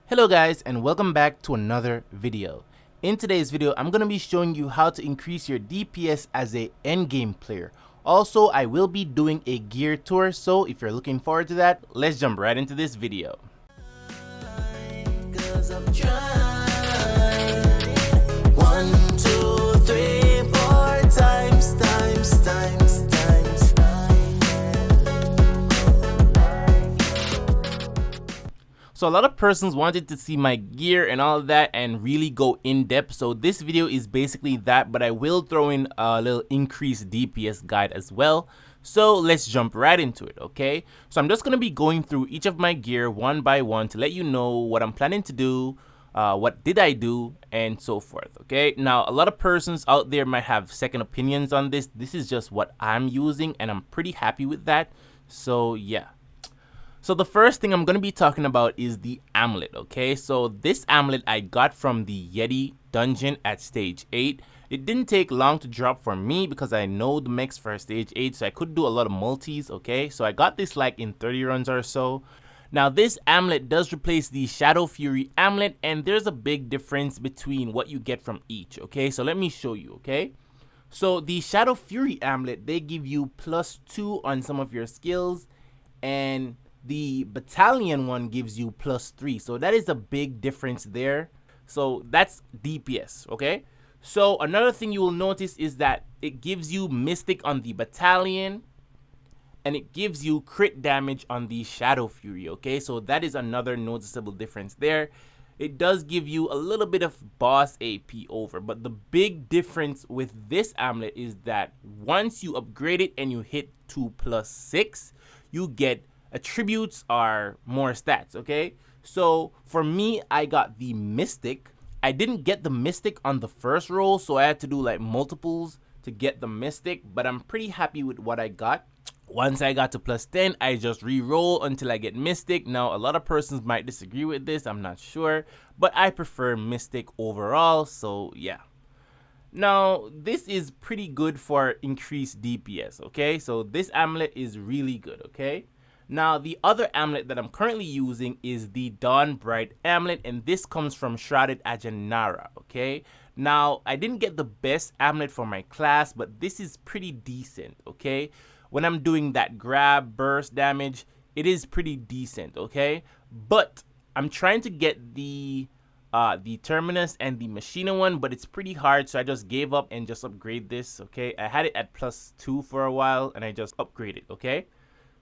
Hello guys, and welcome back to another video. In today's video, I'm going to be showing you how to increase your DPS as a endgame player. Also, I will be doing a gear tour, so if you're looking forward to that, let's jump right into this video. So a lot of persons wanted to see my gear and all of that and really go in depth. So this video is basically that, but I will throw in a little increased DPS guide as well. So let's jump right into it, okay? So I'm just going to be going through each of my gear one by one to let you know what I'm planning to do, what did I do, and so forth, okay? Now, a lot of persons out there might have second opinions on this. This is just what I'm using, and I'm pretty happy with that. So yeah. So the first thing I'm going to be talking about is the Amulet, okay? So this Amulet I got from the Yeti dungeon at stage 8. It didn't take long to drop for me because I know the mix for stage 8, so I could do a lot of multis, okay? So I got this like in 30 runs or so. Now this Amulet does replace the Shadow Fury Amulet, and there's a big difference between what you get from each, okay? So let me show you, okay? So the Shadow Fury Amulet, they give you +2 on some of your skills, and the battalion one gives you +3, so that is a big difference there. So that's DPS, okay? So another thing you will notice is that it gives you Mystic on the battalion, and it gives you crit damage on the Shadow Fury, okay? So that is another noticeable difference there. It does give you a little bit of boss AP over, but the big difference with this Amulet is that once you upgrade it and you hit 2+6, you get attributes are more stats, okay? So for me, I got the Mystic. I didn't get the Mystic on the first roll, so I had to do like multiples to get the Mystic, but I'm pretty happy with what I got. Once I got to +10, I just re-roll until I get Mystic. Now, a lot of persons might disagree with this, I'm not sure, but I prefer Mystic overall, so yeah. Now, this is pretty good for increased DPS, okay? So this Amulet is really good, okay? Now, the other Amulet that I'm currently using is the Dawn Bright Amulet, and this comes from Shrouded Ajanara, okay? Now, I didn't get the best Amulet for my class, but this is pretty decent, okay? When I'm doing that grab burst damage, it is pretty decent, okay? But I'm trying to get the Terminus and the Machina one, but it's pretty hard, so I just gave up and just upgrade this, okay? I had it at +2 for a while, and I just upgraded, okay?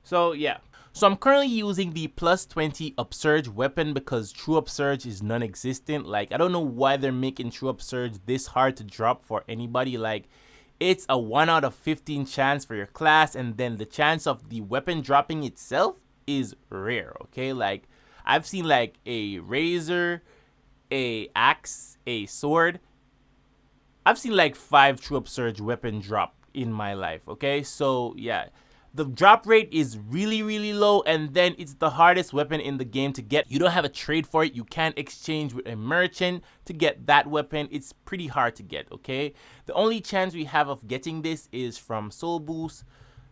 So yeah, so I'm currently using the +20 Upsurge weapon because True Upsurge is non-existent. Like, I don't know why they're making True Upsurge this hard to drop for anybody. Like, it's a 1 out of 15 chance for your class, and then the chance of the weapon dropping itself is rare, okay? Like, I've seen like a razor, a axe, a sword. I've seen like 5 True Upsurge weapon drop in my life, okay? So yeah. The drop rate is really low, and then it's the hardest weapon in the game to get. You don't have a trade for it. You can't exchange with a merchant to get that weapon. It's pretty hard to get, okay? The only chance we have of getting this is from Soul Boost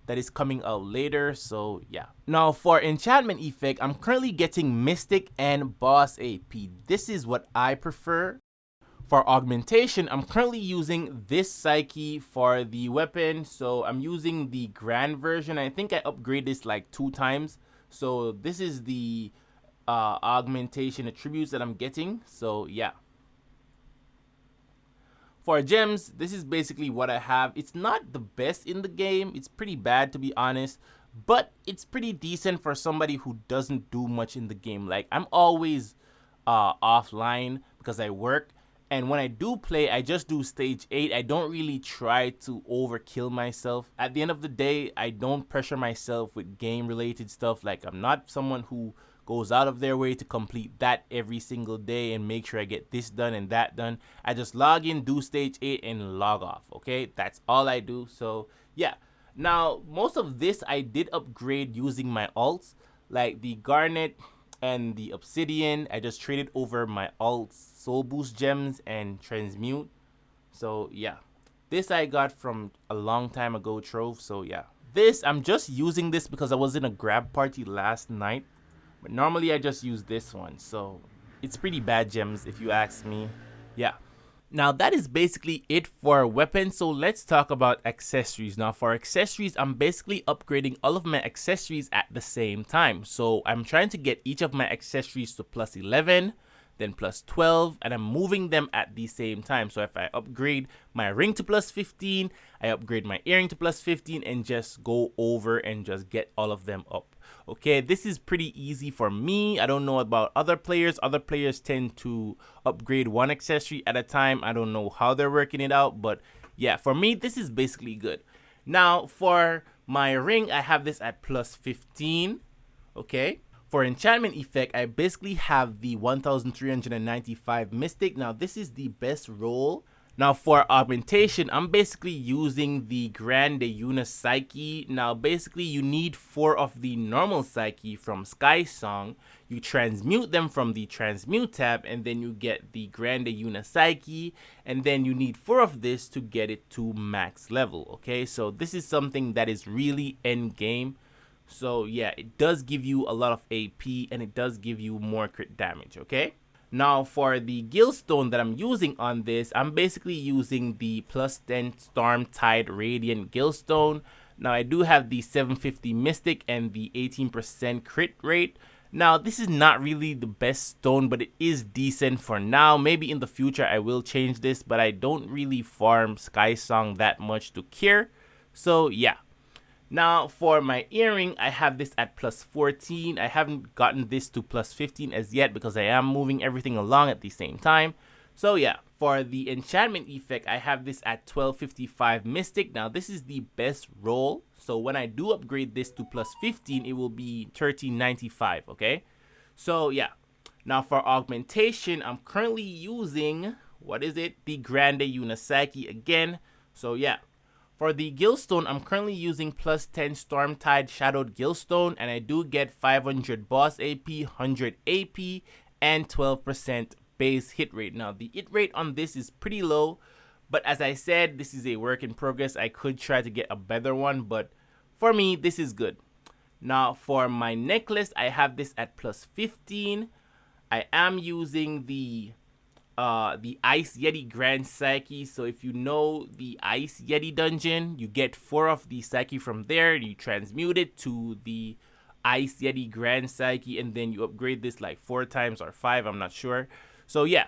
that is coming out later, so yeah. Now for enchantment effect, I'm currently getting Mystic and Boss AP. This is what I prefer. For augmentation, I'm currently using this Psyche for the weapon. So I'm using the Grand version. I think I upgraded this like 2 times. So this is the augmentation attributes that I'm getting. So yeah. For gems, this is basically what I have. It's not the best in the game. It's pretty bad, to be honest. But it's pretty decent for somebody who doesn't do much in the game. Like, I'm always offline because I work. And when I do play, I just do stage 8. I don't really try to overkill myself. At the end of the day, I don't pressure myself with game-related stuff. Like, I'm not someone who goes out of their way to complete that every single day and make sure I get this done and that done. I just log in, do stage 8, and log off, okay? That's all I do. So, yeah. Now, most of this I did upgrade using my alts, like the Garnet and the Obsidian. I just traded over my alts, Soul Boost gems, and Transmute. So yeah, this I got from a long time ago trove. So yeah, this I'm just using this because I was in a grab party last night, but normally I just use this one. So it's pretty bad gems if you ask me. Yeah. Now that is basically it for weapons, so let's talk about accessories. Now for accessories, I'm basically upgrading all of my accessories at the same time. So I'm trying to get each of my accessories to plus 11, then plus 12, and I'm moving them at the same time. So if I upgrade my ring to plus 15, I upgrade my earring to plus 15 and just go over and just get all of them up. Okay, this is pretty easy for me. I don't know about other players. Other players tend to upgrade one accessory at a time. I don't know how they're working it out, but yeah, for me, this is basically good. Now, for my ring, I have this at plus 15, okay? For enchantment effect, I basically have the 1395 Mystic. Now, this is the best roll. Now, for augmentation, I'm basically using the Grande Yuna Psyche. Now, basically, you need 4 of the normal Psyche from Skysong. You transmute them from the Transmute tab, and then you get the Grande Yuna Psyche. And then you need 4 of this to get it to max level, okay? So, this is something that is really end game. So, yeah, it does give you a lot of AP, and it does give you more crit damage, okay? Now for the Gillstone that I'm using on this, I'm basically using the plus 10 Storm Tide Radiant Gillstone. Now I do have the 750 Mystic and the 18% crit rate. Now this is not really the best stone, but it is decent for now. Maybe in the future I will change this, but I don't really farm Skysong that much to care. So yeah. Now for my earring, I have this at plus 14. I haven't gotten this to plus 15 as yet because I am moving everything along at the same time. So yeah, for the enchantment effect, I have this at 1255 Mystic. Now this is the best roll. So when I do upgrade this to plus 15, it will be 1395, okay? So yeah. Now for augmentation, I'm currently using, what is it? The Grande Yuna Psyche again. So yeah. For the Gillstone, I'm currently using plus 10 Stormtide Shadowed Gillstone, and I do get 500 boss AP, 100 AP, and 12% base hit rate. Now, the hit rate on this is pretty low, but as I said, this is a work in progress. I could try to get a better one, but for me, this is good. Now, for my necklace, I have this at plus 15. I am using the Ice Yeti Grand Psyche. So if you know the Ice Yeti dungeon, you get 4 of the Psyche from there. You transmute it to the Ice Yeti Grand Psyche, and then you upgrade this like 4 times or 5, I'm not sure. So yeah,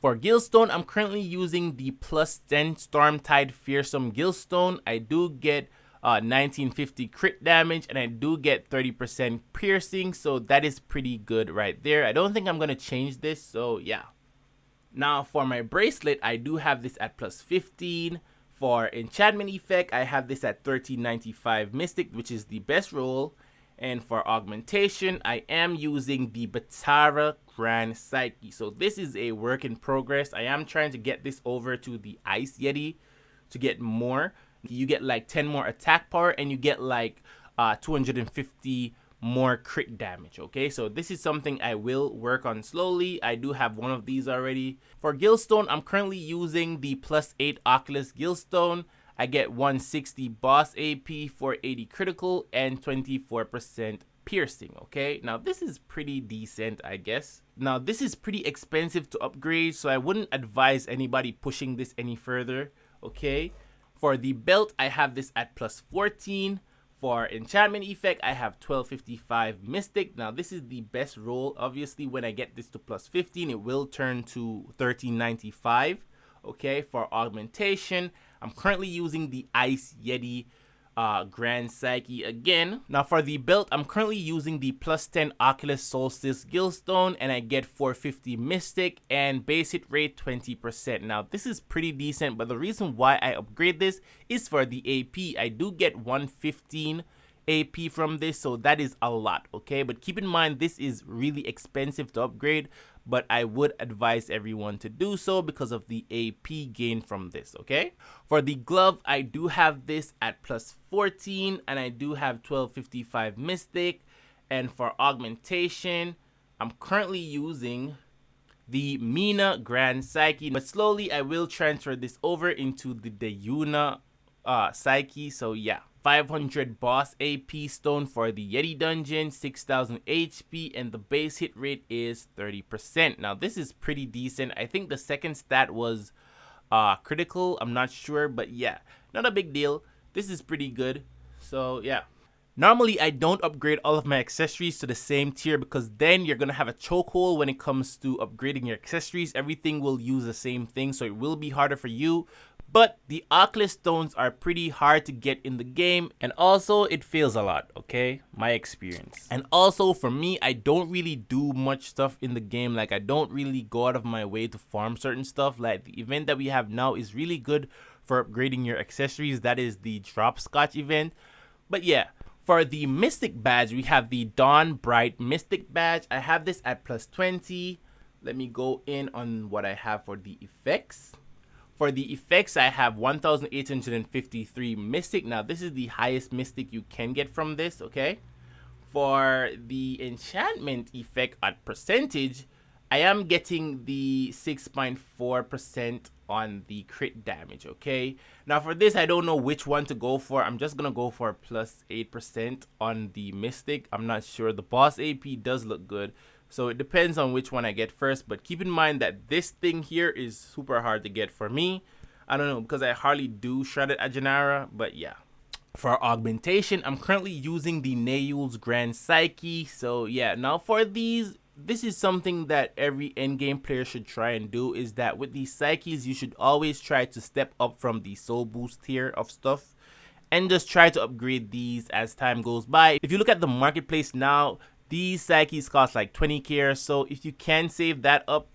for Gillstone, I'm currently using the plus 10 Stormtide Fearsome Gillstone. I do get 1950 crit damage, and I do get 30% piercing, so that is pretty good right there. I don't think I'm gonna change this, so yeah. Now for my bracelet, I do have this at plus 15. For enchantment effect, I have this at 1395 Mystic, which is the best roll. And for augmentation, I am using the Batara Grand Psyche. So this is a work in progress. I am trying to get this over to the Ice Yeti to get more. You get like 10 more attack power, and you get like 250 more crit damage, okay? So this is something I will work on slowly. I do have one of these already. For Gillstone, I'm currently using the plus 8 Oculus Gillstone. I get 160 boss AP, 480 critical, and 24% piercing, okay? Now this is pretty decent, I guess. Now this is pretty expensive to upgrade, so I wouldn't advise anybody pushing this any further, okay? For the belt, I have this at plus 14. For enchantment effect, I have 1255 Mystic. Now this is the best roll. Obviously, when I get this to plus 15, it will turn to 1395. Okay, for augmentation, I'm currently using the Ice Yeti Grand Psyche again. Now for the belt, I'm currently using the plus 10 Oculus Solstice Gillstone, and I get 450 Mystic and base hit rate 20%. Now this is pretty decent, but the reason why I upgrade this is for the AP. I do get 115 AP from this, so that is a lot, okay? But keep in mind, this is really expensive to upgrade, but I would advise everyone to do so because of the AP gain from this, okay? For the glove, I do have this at plus 14, and I do have 1255 Mystic. And for augmentation, I'm currently using the Mina Grand Psyche, but slowly I will transfer this over into the Yuna Psyche, so yeah. 500 boss AP stone for the Yeti dungeon, 6000 HP, and the base hit rate is 30%. Now this is pretty decent. I think the second stat was critical. I'm not sure, but yeah, not a big deal. This is pretty good. So yeah. Normally, I don't upgrade all of my accessories to the same tier because then you're going to have a chokehold when it comes to upgrading your accessories. Everything will use the same thing, so it will be harder for you. But the Oculus stones are pretty hard to get in the game, and also it fails a lot, okay? My experience. And also for me, I don't really do much stuff in the game. Like, I don't really go out of my way to farm certain stuff. Like, the event that we have now is really good for upgrading your accessories. That is the Dropscotch event. But yeah. For the Mystic badge, we have the Dawn Bright Mystic badge. I have this at plus 20. Let me go in on what I have for the effects. For the effects, I have 1,853 Mystic. Now, this is the highest Mystic you can get from this, okay? For the enchantment effect at percentage, I am getting the 6.4% on the crit damage, okay? Now for this, I don't know which one to go for. I'm just gonna go for plus 8% on the Mystic. I'm not sure. The boss AP does look good, so it depends on which one I get first. But keep in mind that this thing here is super hard to get for me. I don't know, because I hardly do Shredded Ajanara, but yeah. For augmentation, I'm currently using the Naeul's Grand Psyche. So yeah, now for these, this is something that every endgame player should try and do, is that with these Psyches, you should always try to step up from the soul boost tier of stuff and just try to upgrade these as time goes by. If you look at the marketplace now, these Psyches cost like 20k or so. If you can save that up,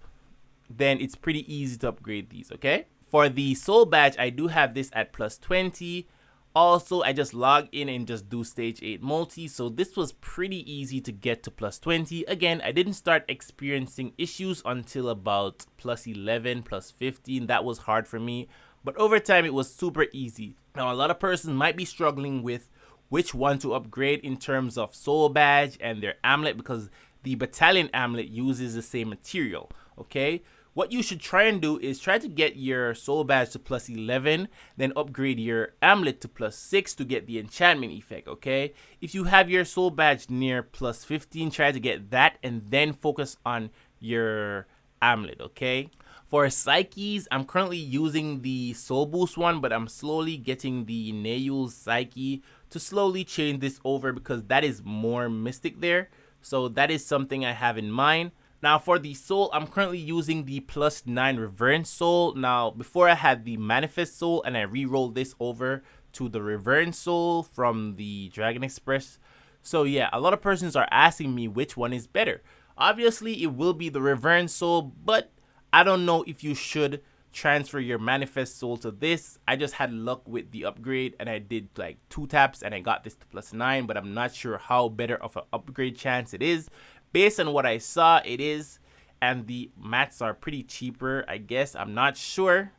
then it's pretty easy to upgrade these, okay? For the soul badge, I do have this at plus 20. Also, I just log in and just do stage 8 multi, so this was pretty easy to get to plus 20. Again, I didn't start experiencing issues until about plus 11, plus 15. That was hard for me, but over time it was super easy. Now, a lot of persons might be struggling with which one to upgrade in terms of soul badge and their amulet, because the battalion amulet uses the same material, okay? What you should try and do is try to get your soul badge to plus 11, then upgrade your amulet to plus 6 to get the enchantment effect, okay? If you have your soul badge near plus 15, try to get that and then focus on your amulet, okay? For Psyches, I'm currently using the soul boost one, but I'm slowly getting the Naeul's Psyche to slowly change this over because that is more mystic there. So that is something I have in mind. Now for the soul, I'm currently using the plus 9 Reverend Soul. Now before I had the Manifest Soul and I re-rolled this over to the Reverend Soul from the Dragon Express. So yeah, a lot of persons are asking me which one is better. Obviously it will be the Reverend Soul, but I don't know if you should transfer your Manifest Soul to this. I just had luck with the upgrade and I did like 2 taps and I got this to plus 9, but I'm not sure how better of an upgrade chance it is. Based on what I saw, it is, and the mats are pretty cheaper, I guess. I'm not sure.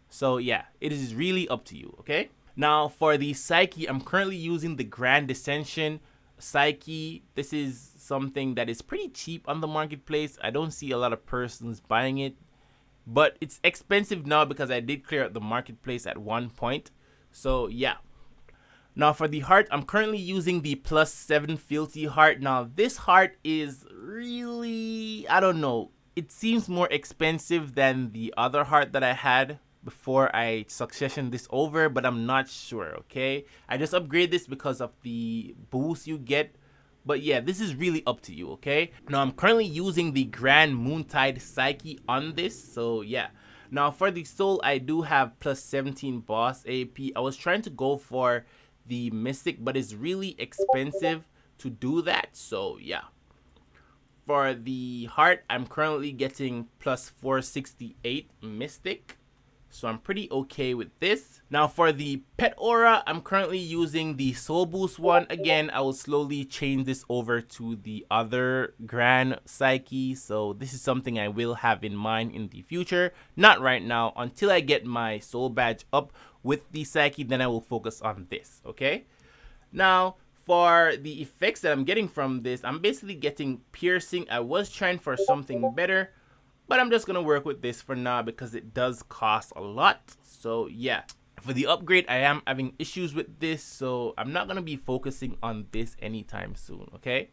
So yeah, it is really up to you, okay? Now for the Psyche, I'm currently using the Grand Ascension Psyche. This is something that is pretty cheap on the marketplace. I don't see a lot of persons buying it, but it's expensive now because I did clear out the marketplace at one point. So yeah. Now for the heart, I'm currently using the plus 7 Fealty heart. Now this heart is really, I don't know, it seems more expensive than the other heart that I had before I successioned this over, but I'm not sure, okay? I just upgrade this because of the boost you get, but yeah, this is really up to you, okay? Now I'm currently using the Grand Moontide Psyche on this, so yeah. Now for the soul, I do have plus 17 boss AP. I was trying to go for the Mystic, but it's really expensive to do that, so yeah. For the heart, I'm currently getting plus 468 Mystic, so I'm pretty okay with this. Now for the pet aura, I'm currently using the soul boost one. Again, I will slowly change this over to the other Grand Psyche, so this is something I will have in mind in the future. Not right now, until I get my soul badge up with the Psyche, then I will focus on this, okay? Now for the effects that I'm getting from this, I'm basically getting piercing. I was trying for something better, but I'm just gonna work with this for now because it does cost a lot. So yeah. For the upgrade, I am having issues with this, so I'm not going to be focusing on this anytime soon, okay?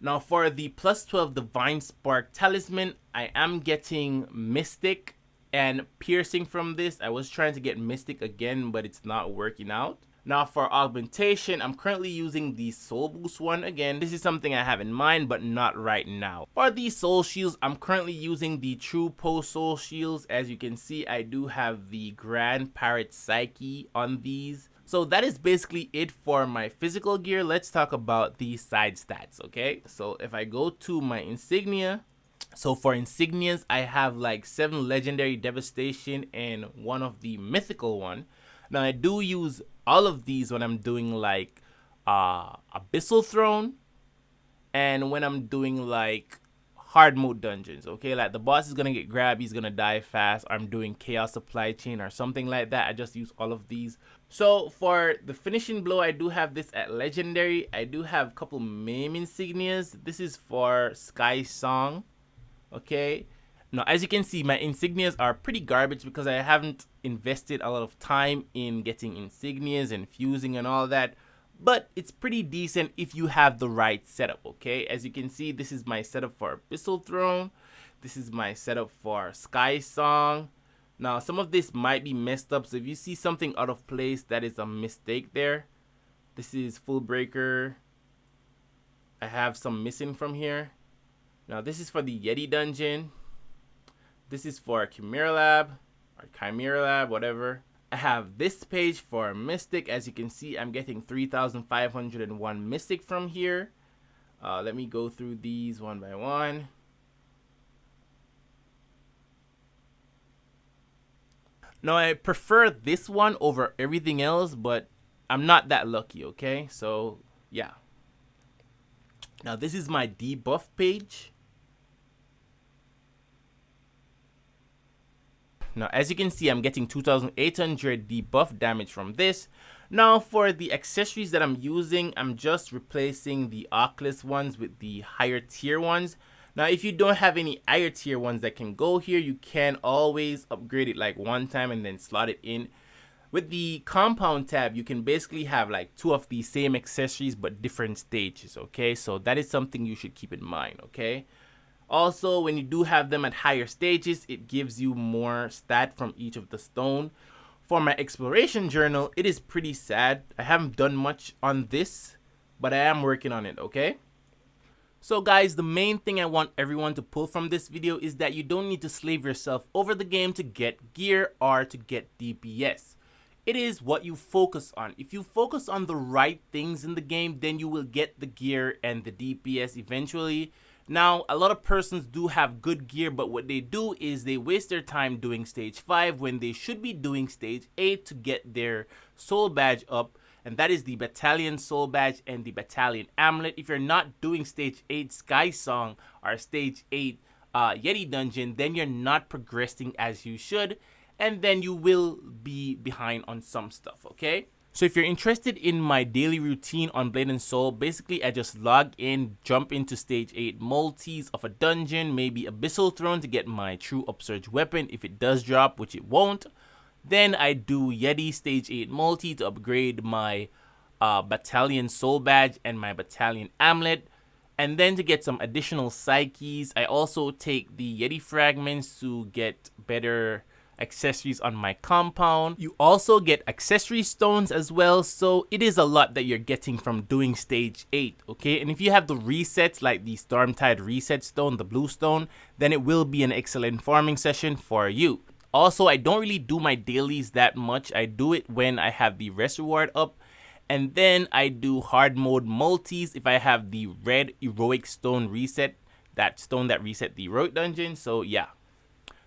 Now for the plus 12 Divine Spark Talisman, I am getting Mystic and Piercing from this. I was trying to get Mystic again, but it's not working out. Now for augmentation, I'm currently using the Soul Boost one again. This is something I have in mind, but not right now. For the Soul Shields, I'm currently using the True Post Soul Shields. As you can see, I do have the Grand Parrot Psyche on these. So that is basically it for my physical gear. Let's talk about the side stats, okay? So if I go to my insignia, so for insignias, I have like 7 legendary devastation and 1 of the mythical one. Now I do use all of these when I'm doing like Abyssal Throne and when I'm doing like hard mode dungeons, okay? Like the boss is gonna get grabbed, he's gonna die fast, or I'm doing Chaos Supply Chain or something like that. I just use all of these. So for the finishing blow, I do have this at legendary. I do have a couple meme insignias. This is for Skysong, okay? Now, as you can see, my insignias are pretty garbage because I haven't invested a lot of time in getting insignias and fusing and all that. But it's pretty decent if you have the right setup, okay? As you can see, this is my setup for Abyssal Throne. This is my setup for Skysong. Now, some of this might be messed up, so if you see something out of place, that is a mistake there. This is Full Breaker. I have some missing from here. Now, this is for the Yeti dungeon. This is for Chimera Lab, or Chimera Lab, whatever. I have this page for Mystic. As you can see, I'm getting 3,501 Mystic from here. Let me go through these one by one. Now, I prefer this one over everything else, but I'm not that lucky, okay? So, yeah. Now, this is my debuff page. Now, as you can see, I'm getting 2,800 debuff damage from this. Now, for the accessories that I'm using, I'm just replacing the Oculus ones with the higher tier ones. Now, if you don't have any higher tier ones that can go here, you can always upgrade it like one time and then slot it in. With the compound tab, you can basically have like 2 of the same accessories but different stages, okay? So that is something you should keep in mind, okay? Also, when you do have them at higher stages, it gives you more stat from each of the stone. For my exploration journal, it is pretty sad. I haven't done much on this, but I am working on it, okay? So guys, the main thing I want everyone to pull from this video is that you don't need to slave yourself over the game to get gear or to get DPS. It is what you focus on. If you focus on the right things in the game, then you will get the gear and the DPS eventually. Now, a lot of persons do have good gear, but what they do is they waste their time doing stage 5 when they should be doing stage 8 to get their soul badge up. And that is the Battalion Soul Badge and the Battalion Amulet. If you're not doing stage 8 Skysong or stage 8 Yeti Dungeon, then you're not progressing as you should. And then you will be behind on some stuff, okay? So if you're interested in my daily routine on Blade and Soul, basically I just log in, jump into stage 8 multis of a dungeon, maybe Abyssal Throne to get my true upsurge weapon if it does drop, which it won't. Then I do Yeti stage 8 multi to upgrade my Battalion Soul Badge and my Battalion Amulet. And then to get some additional Psyches, I also take the Yeti fragments to get better accessories on my compound. You also get accessory stones as well, so it is a lot that you're getting from doing stage 8, okay? And if you have the resets like the Stormtide reset stone, the blue stone, then it will be an excellent farming session for you. Also, I don't really do my dailies that much. I do it when I have the rest reward up, and then I do hard mode multis if I have the red heroic stone reset, that stone that reset the heroic dungeon. So yeah,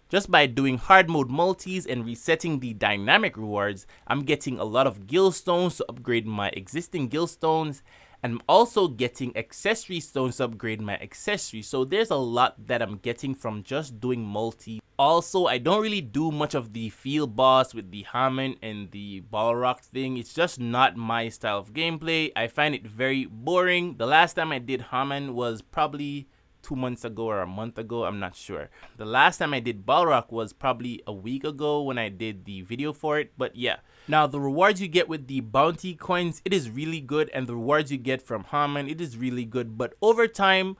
just by doing hard mode multis and resetting the dynamic rewards, I'm getting a lot of guild stones to upgrade my existing guild stones, and I'm also getting accessory stones to upgrade my accessories. So there's a lot that I'm getting from just doing multi. Also, I don't really do much of the field boss with the Hamlet and the Balrog thing. It's just not my style of gameplay. I find it very boring. The last time I did Hamlet was probably 2 months ago or a month ago, I'm not sure. The last time I did Balrog was probably a week ago when I did the video for it, but yeah. Now the rewards you get with the bounty coins, it is really good, and the rewards you get from Hamlet, it is really good, but over time,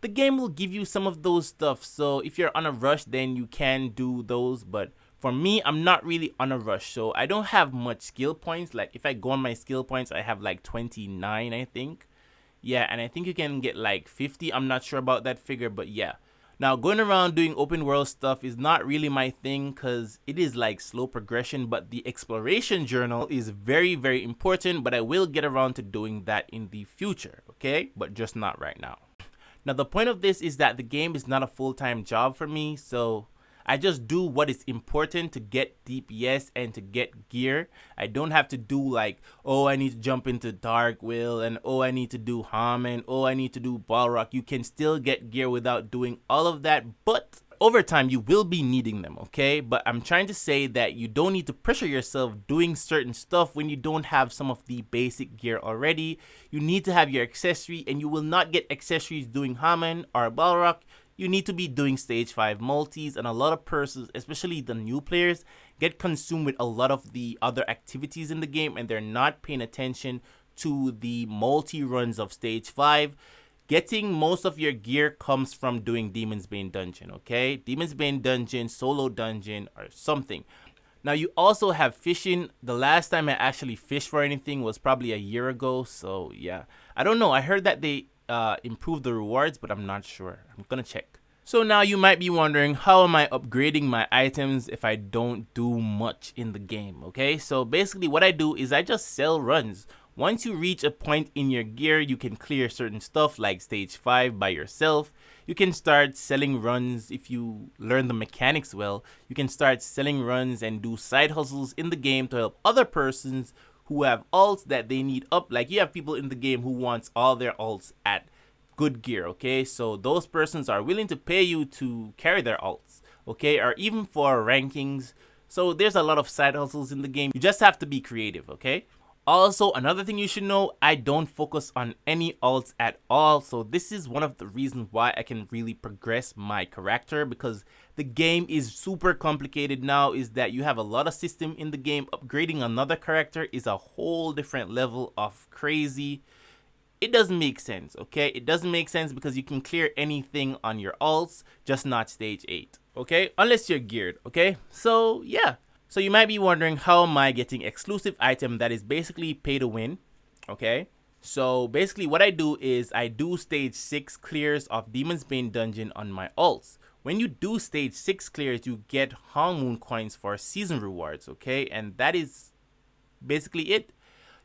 the game will give you some of those stuff. So if you're on a rush, then you can do those, but for me, I'm not really on a rush, so I don't have much skill points. Like if I go on my skill points, I have like 29, I think. Yeah, and I think you can get like 50. I'm not sure about that figure, but yeah. Now, going around doing open world stuff is not really my thing because it is like slow progression, but the exploration journal is very, very important, but I will get around to doing that in the future, okay? But just not right now. Now, the point of this is that the game is not a full-time job for me, so I just do what is important to get DPS and to get gear. I don't have to do like, oh, I need to jump into Dark Will, and oh, I need to do Ham, and oh, I need to do Balrog. You can still get gear without doing all of that, but over time you will be needing them, okay? But I'm trying to say that you don't need to pressure yourself doing certain stuff when you don't have some of the basic gear already. You need to have your accessory, and you will not get accessories doing Haman or Balrog. You need to be doing stage 5 multis, and a lot of persons, especially the new players, get consumed with a lot of the other activities in the game, and they're not paying attention to the multi runs of stage 5. Getting most of your gear comes from doing Demonsbane dungeon, okay? Demonsbane dungeon, solo dungeon, or something. Now you also have fishing. The last time I actually fished for anything was probably a year ago, so yeah. I don't know, I heard that they improve the rewards, but I'm not sure. I'm gonna check. So now you might be wondering, how am I upgrading my items if I don't do much in the game, okay? So basically what I do is I just sell runs. Once you reach a point in your gear, you can clear certain stuff like stage 5 by yourself. You can start selling runs if you learn the mechanics well. You can start selling runs and do side hustles in the game to help other persons who have alts that they need up. Like you have people in the game who wants all their alts at good gear, okay? So those persons are willing to pay you to carry their alts, okay? Or even for rankings. So there's a lot of side hustles in the game. You just have to be creative, okay? Also, another thing you should know, I don't focus on any alts at all. So this is one of the reasons why I can really progress my character, because the game is super complicated now, is that you have a lot of system in the game. Upgrading another character is a whole different level of crazy. It doesn't make sense, okay? It doesn't make sense because you can clear anything on your alts, just not stage 8, okay? Unless you're geared, okay? So yeah. So you might be wondering, how am I getting exclusive item that is basically pay to win, okay? So basically what I do is I do stage 6 clears of Demonsbane dungeon on my alts. When you do stage 6 clears, you get Moon coins for season rewards, okay? And that is basically it.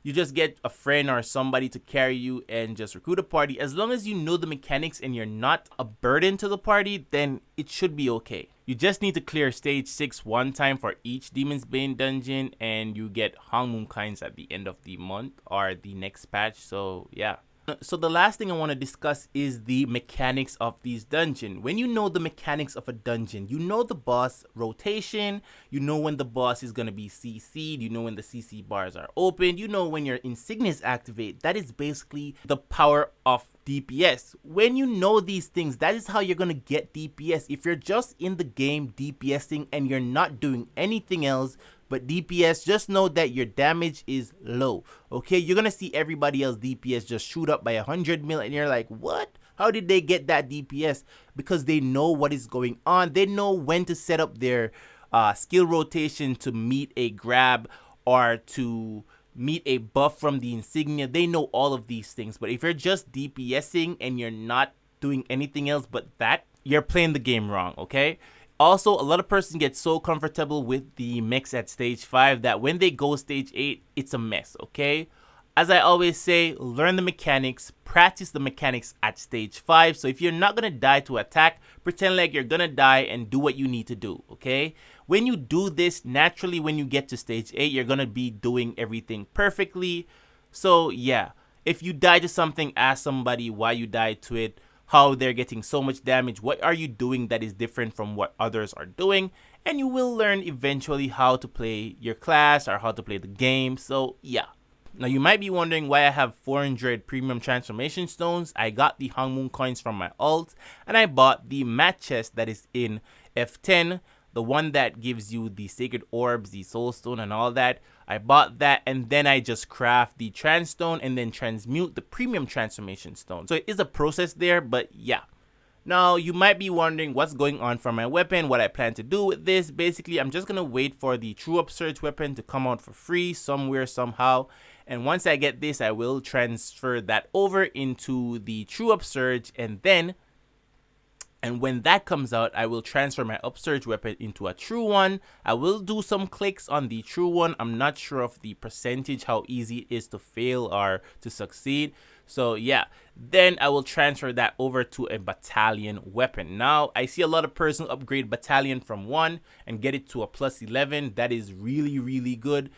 You just get a friend or somebody to carry you and just recruit a party. As long as you know the mechanics and you're not a burden to the party, then it should be okay. You just need to clear stage 6 one time for each Demonsbane dungeon, and you get Moon coins at the end of the month or the next patch. So yeah. So the last thing I want to discuss is the mechanics of these dungeons. When you know the mechanics of a dungeon, you know the boss rotation, you know when the boss is going to be CC'd, you know when the CC bars are open, you know when your insignias activate. That is basically the power of DPS. When you know these things, that is how you're going to get DPS. If you're just in the game DPSing and you're not doing anything else but DPS, just know that your damage is low, okay? You're gonna see everybody else DPS just shoot up by 100 mil, and you're like, what? How did they get that DPS? Because they know what is going on. They know when to set up their skill rotation to meet a grab or to meet a buff from the insignia. They know all of these things. But if you're just DPSing and you're not doing anything else but that, you're playing the game wrong, okay? Also, a lot of persons get so comfortable with the mix at stage 5 that when they go stage 8, it's a mess, okay? As I always say, learn the mechanics, practice the mechanics at stage 5. So if you're not going to die to attack, pretend like you're going to die and do what you need to do, okay? When you do this, naturally when you get to stage 8, you're going to be doing everything perfectly. So yeah, if you die to something, ask somebody why you died to it, how they're getting so much damage, what are you doing that is different from what others are doing, and you will learn eventually how to play your class or how to play the game. So yeah. Now you might be wondering why I have 400 premium transformation stones. I got the Hangmoon coins from my alt, and I bought the mat chest that is in F10, the one that gives you the sacred orbs, the soul stone, and all that. I bought that, and then I just craft the trans stone and then transmute the premium transformation stone. So it is a process there, but yeah. Now you might be wondering what's going on for my weapon, what I plan to do with this. Basically, I'm just gonna wait for the true upsurge weapon to come out for free somewhere, somehow. And once I get this, I will transfer that over into the true upsurge, and when that comes out, I will transfer my upsurge weapon into a true one. I will do some clicks on the true one. I'm not sure of the percentage, how easy it is to fail or to succeed. So yeah, then I will transfer that over to a battalion weapon. Now, I see a lot of persons upgrade battalion from 1 and get it to a plus 11. That is really, really good.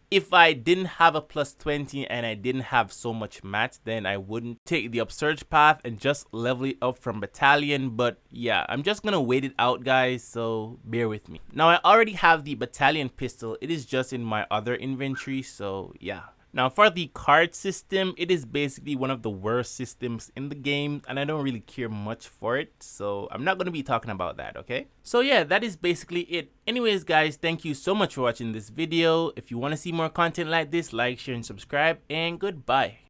If I didn't have a plus 20 and I didn't have so much mats, then I wouldn't take the upsurge path and just level it up from battalion. But yeah, I'm just gonna wait it out, guys, so bear with me. Now I already have the battalion pistol. It is just in my other inventory, so yeah. Now for the card system, it is basically one of the worst systems in the game, and I don't really care much for it, so I'm not going to be talking about that, okay? So yeah, that is basically it. Anyways guys, thank you so much for watching this video. If you want to see more content like this, like, share, and subscribe, and goodbye.